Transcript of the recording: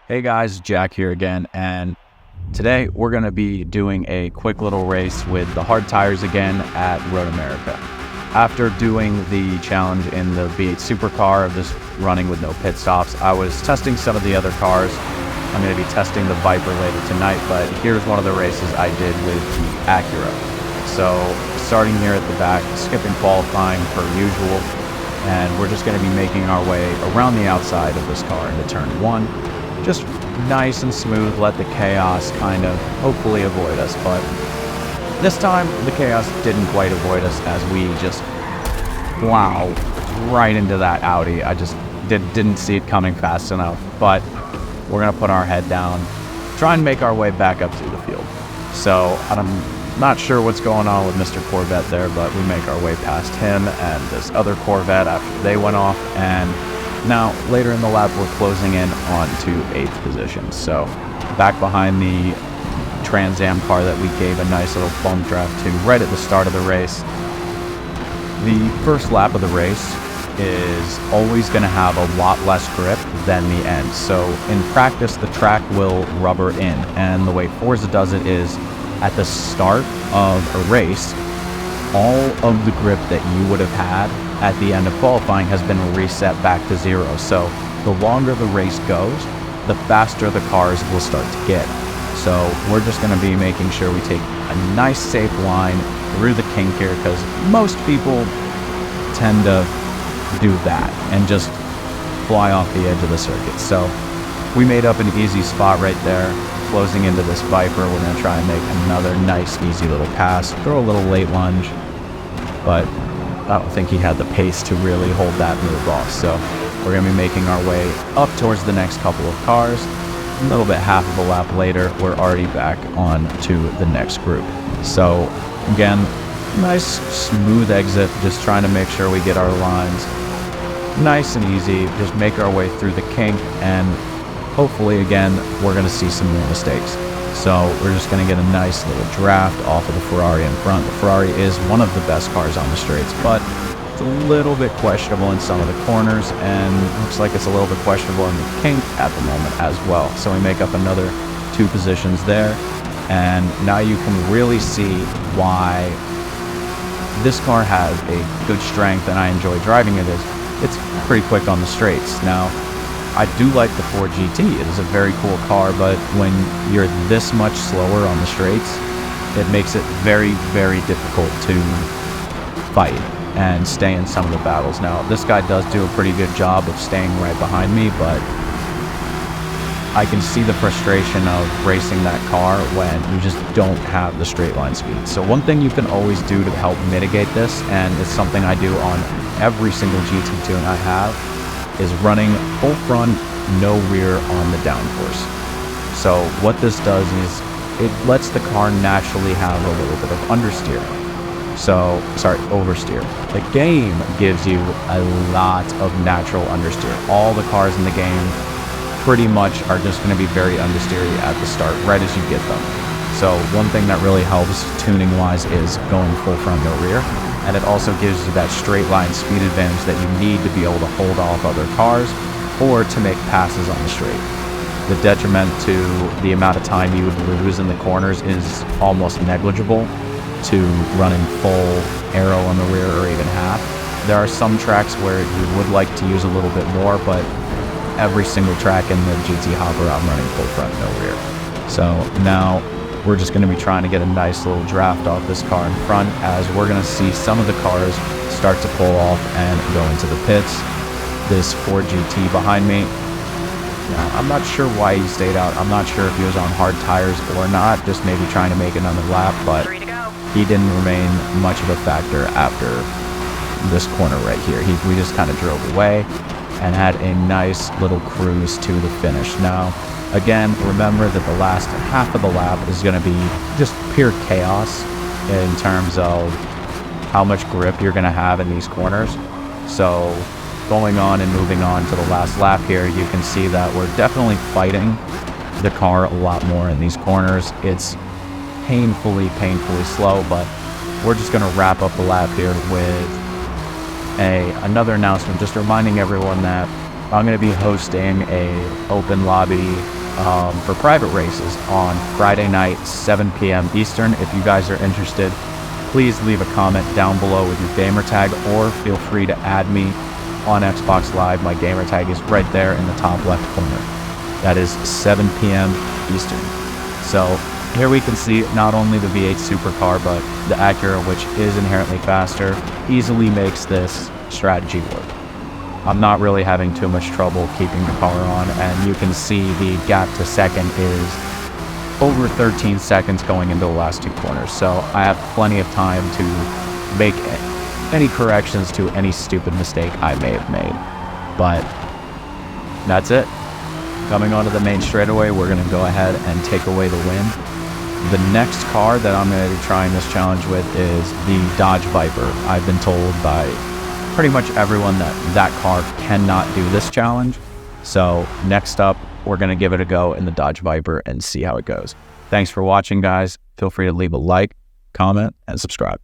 Hey guys, Jack here again, and today we're going to be doing a quick little race with the hard tires again at Road America. After doing the challenge in the V8 supercar of just running with no pit stops, I was testing some of the other cars. I'm going to be testing the Viper later tonight, but here's one of the races I did with the Acura. So starting here at the back, skipping qualifying per usual, and we're just going to be making our way around the outside of this car into turn one. Just nice and smooth, let the chaos kind of hopefully avoid us, but this time the chaos didn't quite avoid us as we just plowed right into that Audi. I just didn't see it coming fast enough, but we're gonna put our head down, try and make our way back up through the field. So I'm not sure what's going on with Mr. Corvette there, but we make our way past him and this other Corvette after they went off, and now, later in the lap, we're closing in on to 8th position. So, back behind the Trans Am car that we gave a nice little bump draft to right at the start of the race. The first lap of the race is always going to have a lot less grip than the end. So, in practice, the track will rubber in. And the way Forza does it is, at the start of a race, all of the grip that you would have had at the end of qualifying has been reset back to zero. So the longer the race goes, the faster the cars will start to get. So we're just going to be making sure we take a nice safe line through the kink here, because most people tend to do that and just fly off the edge of the circuit. So we made up an easy spot right there. Closing into this Viper, we're going to try and make another nice easy little pass, throw a little late lunge, but I don't think he had the pace to really hold that move off. So we're going to be making our way up towards the next couple of cars. A little bit half of a lap later, we're already back on to the next group. So again, nice smooth exit, just trying to make sure we get our lines nice and easy, just make our way through the kink, and hopefully again we're going to see some more mistakes. So we're just going to get a nice little draft off of the Ferrari in front. The Ferrari is one of the best cars on the straights, but it's a little bit questionable in some of the corners, and looks like it's a little bit questionable in the kink at the moment as well. So we make up another 2 positions there, and now you can really see why this car has a good strength and I enjoy driving it. It's pretty quick on the straights. Now, I do like the Ford GT. It is a very cool car, but when you're this much slower on the straights, it makes it very, very difficult to fight and stay in some of the battles. Now, this guy does do a pretty good job of staying right behind me, but I can see the frustration of racing that car when you just don't have the straight line speed. So one thing you can always do to help mitigate this, and it's something I do on every single GT tune I have, is running full front, no rear on the downforce. So what this does is it lets the car naturally have a little bit of understeer. So, sorry, oversteer. The game gives you a lot of natural understeer. All the cars in the game pretty much are just going to be very understeery at the start, right as you get them. So one thing that really helps tuning wise is going full front, no rear. And it also gives you that straight line speed advantage that you need to be able to hold off other cars or to make passes on the straight. The detriment to the amount of time you would lose in the corners is almost negligible to running full aero on the rear or even half. There are some tracks where you would like to use a little bit more, but every single track in the GT Hopper I'm running full front, no rear. So now we're just going to be trying to get a nice little draft off this car in front, as we're going to see some of the cars start to pull off and go into the pits. This Ford GT behind me, now, I'm not sure why he stayed out. I'm not sure if he was on hard tires or not, just maybe trying to make another lap, but he didn't remain much of a factor after this corner right here. We just kind of drove away and had a nice little cruise to the finish. Now, again, remember that the last half of the lap is going to be just pure chaos in terms of how much grip you're going to have in these corners. So going on and moving on to the last lap here, you can see that we're definitely fighting the car a lot more in these corners. It's painfully slow, but we're just going to wrap up the lap here with another announcement, just reminding everyone that I'm going to be hosting a open lobby for private races on Friday night, 7 p.m. Eastern. If you guys are interested, please leave a comment down below with your gamer tag, or feel free to add me on Xbox Live. My gamer tag is right there in the top left corner. That is 7 p.m. Eastern. So here we can see not only the V8 supercar, but the Acura, which is inherently faster, easily makes this strategy work. I'm not really having too much trouble keeping the car on, and you can see the gap to second is over 13 seconds going into the last two corners. So I have plenty of time to make any corrections to any stupid mistake I may have made. But that's it. Coming onto the main straightaway, we're going to go ahead and take away the win. The next car that I'm going to be trying this challenge with is the Dodge Viper. I've been told by pretty much everyone that that car cannot do this challenge. So next up, we're going to give it a go in the Dodge Viper and see how it goes. Thanks for watching, guys. Feel free to leave a like, comment, and subscribe.